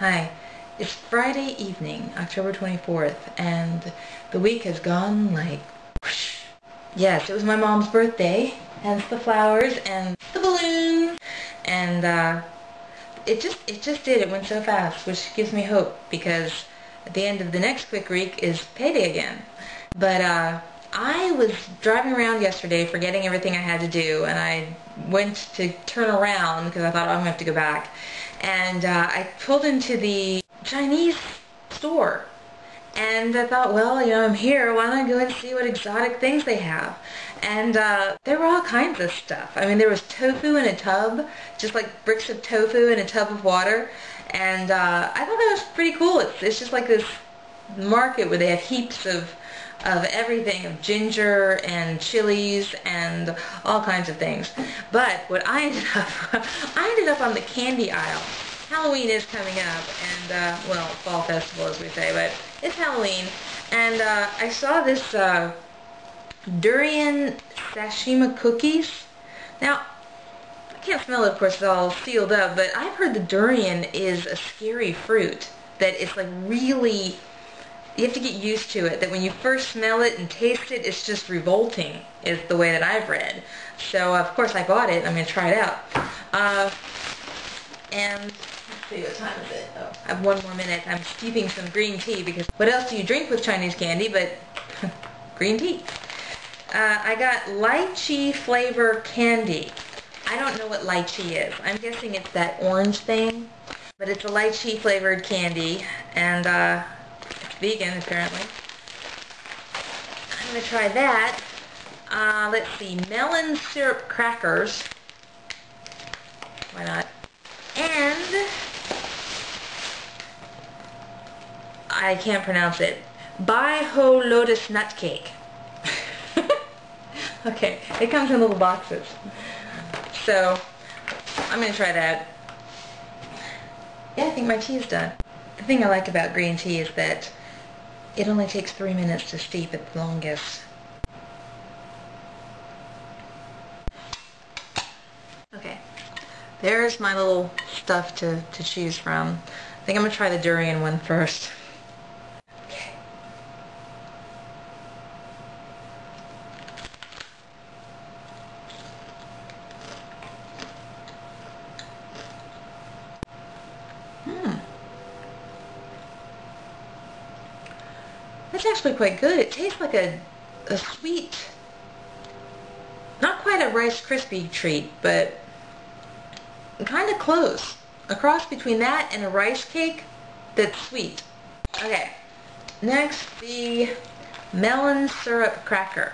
Hi. It's Friday evening, October 24th, and the week has gone like whoosh. Yes, it was my mom's birthday, hence the flowers and the balloon, and it just did. It went so fast, which gives me hope because at the end of the next quick week is payday again. But I was driving around yesterday forgetting everything I had to do, and I went to turn around because I thought, oh, I'm going to have to go back. And I pulled into the Chinese store, and I thought, well, I'm here, why don't I go and see what exotic things they have? And there were all kinds of stuff. I mean, there was tofu in a tub, just like bricks of tofu in a tub of water, and I thought that was pretty cool. It's just like this market where they have heaps of everything, of ginger and chilies and all kinds of things. But what I ended up on the candy aisle. Halloween is coming up, and well, fall festival as we say, but it's Halloween, and I saw this durian sashimi cookies. Now, I can't smell it, of course, it's all sealed up, but I've heard the durian is a scary fruit, that it's like really, you have to get used to it, that when you first smell it and taste it, it's just revolting, is the way that I've read. So, of course, I bought it. I'm going to try it out. And let's see, what time is it? Oh, I have one more minute. I'm steeping some green tea, because what else do you drink with Chinese candy but green tea? I got lychee flavor candy. I don't know what lychee is. I'm guessing it's that orange thing, but it's a lychee flavored candy, and it's vegan apparently. I'm going to try that. Let's see, melon syrup crackers. Why not? And I can't pronounce it. Bai-ho lotus nut cake. Okay, it comes in little boxes. So, I'm going to try that. Yeah, I think my tea is done. The thing I like about green tea is that it only takes 3 minutes to steep at the longest. Okay, there's my little stuff to choose from. I think I'm going to try the durian one first. Okay. That's actually quite good. It tastes like a sweet, not quite a Rice Krispie treat, but kind of close. A cross between that and a rice cake that's sweet. Okay, next the melon syrup cracker.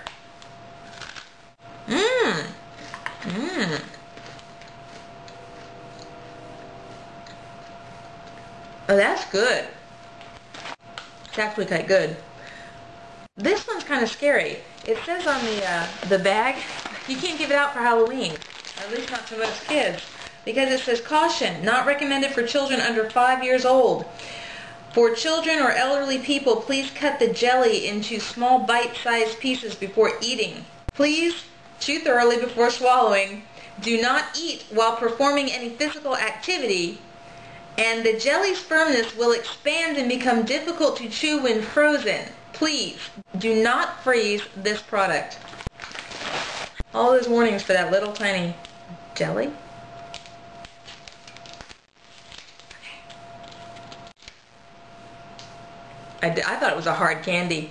Oh, that's good. It's actually quite good. This one's kind of scary. It says on the bag, you can't give it out for Halloween, at least not to most kids, because it says, caution, not recommended for children under 5 years old. For children or elderly people, please cut the jelly into small bite-sized pieces before eating. Please chew thoroughly before swallowing. Do not eat while performing any physical activity, and the jelly's firmness will expand and become difficult to chew when frozen. Please do not freeze this product. All those warnings for that little tiny jelly. I thought it was a hard candy.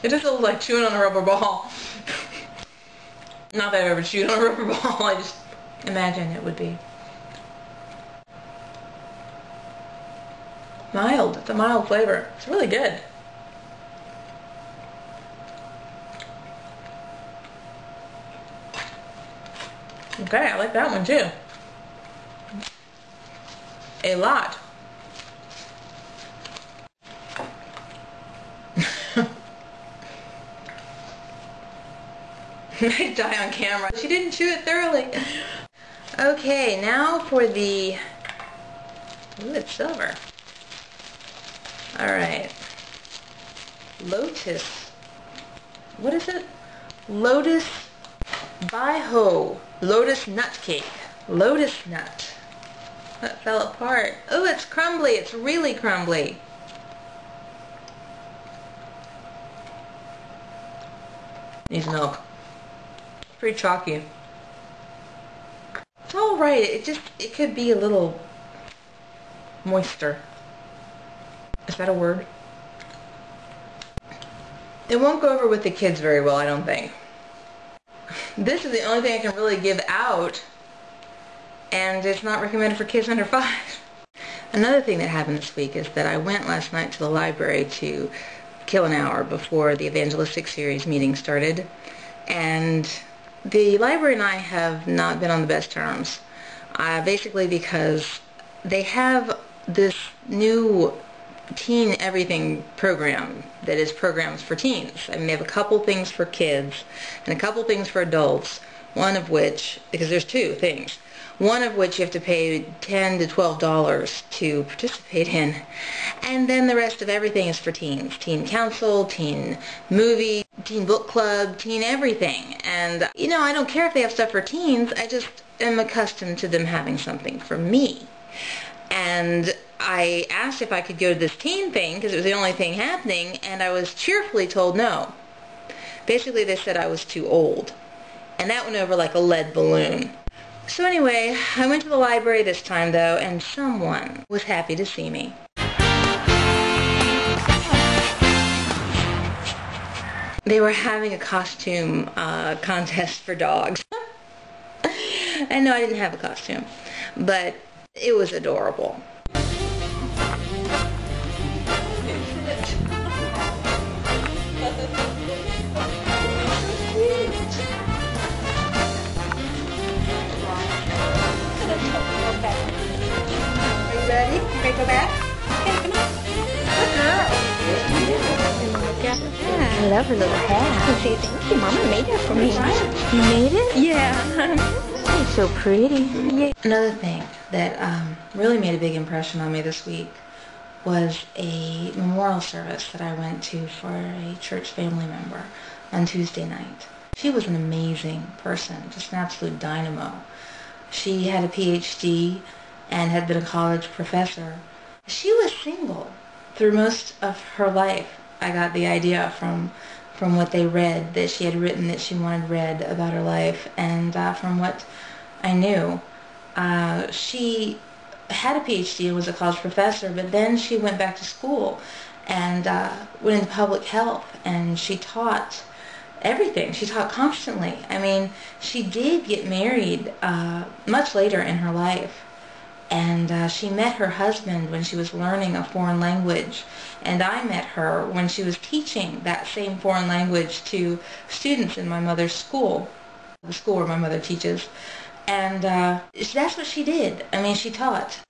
It just looks like chewing on a rubber ball. Not that I've ever chewed on a rubber ball, I just imagine it would be. Mild, it's a mild flavor. It's really good. Okay, I like that one too. A lot. I die on camera. She didn't chew it thoroughly. Okay, now for the... Ooh, it's silver. Alright. Lotus. What is it? Lotus Biho. Lotus nut cake. Lotus nut. That fell apart. Oh, it's crumbly. It's really crumbly. Needs milk. Pretty chalky. It's alright. It could be a little moister. Is that a word? It won't go over with the kids very well, I don't think. This is the only thing I can really give out, and it's not recommended for kids under 5. Another thing that happened this week is that I went last night to the library to kill an hour before the evangelistic series meeting started, and the library and I have not been on the best terms, basically because they have this new teen everything program that is programs for teens. I mean, they have a couple things for kids and a couple things for adults, one of which, because there's two things, one of which you have to pay $10 to $12 to participate in, and then the rest of everything is for teens. Teen council, teen movie, teen book club, teen everything. And, you know, I don't care if they have stuff for teens, I just am accustomed to them having something for me. And I asked if I could go to this teen thing because it was the only thing happening, and I was cheerfully told no. Basically, they said I was too old. And that went over like a lead balloon. So anyway, I went to the library this time, though, and someone was happy to see me. They were having a costume contest for dogs. And no, I didn't have a costume, but it was adorable. Ready? You ready to go back? Okay, come on. Good girl. Look at her. I love her little hat. I say thank you. Mama made that for me. You made it? Yeah. It's so pretty. Yeah. Another thing that really made a big impression on me this week was a memorial service that I went to for a church family member on Tuesday night. She was an amazing person, just an absolute dynamo. She had a PhD and had been a college professor. She was single through most of her life. I got the idea from what they read, that she had written that she wanted read about her life, and from what I knew. She had a PhD and was a college professor, but then she went back to school and went into public health, and she taught everything. She taught constantly. I mean, she did get married much later in her life, and she met her husband when she was learning a foreign language, and I met her when she was teaching that same foreign language to students in my mother's school, the school where my mother teaches, and that's what she did. I mean, she taught,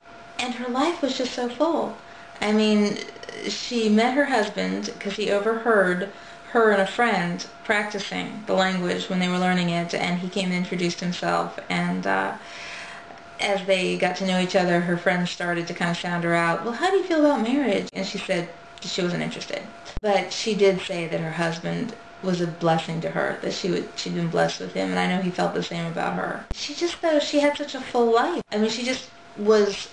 and her life was just so full. I mean, she met her husband because he overheard her and a friend practicing the language when they were learning it, and he came and introduced himself, and as they got to know each other, her friend started to kind of sound her out, well, how do you feel about marriage? And she said she wasn't interested. But she did say that her husband was a blessing to her, that she'd been blessed with him, and I know he felt the same about her. She just, though, she had such a full life. I mean, she just was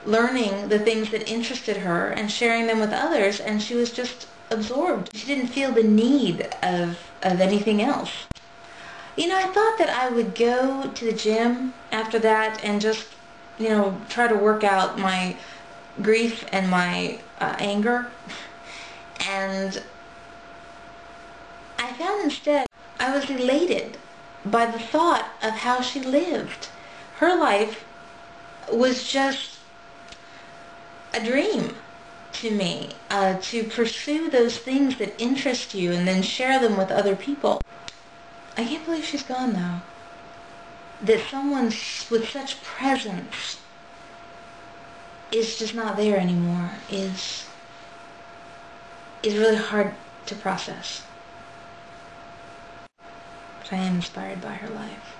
learning the things that interested her and sharing them with others, and she was just absorbed. She didn't feel the need of anything else. You know, I thought that I would go to the gym after that and just, you know, try to work out my grief and my anger. And I found instead I was elated by the thought of how she lived. Her life was just a dream to me, to pursue those things that interest you and then share them with other people. I can't believe she's gone, though. That someone with such presence is just not there anymore is really hard to process. But I am inspired by her life.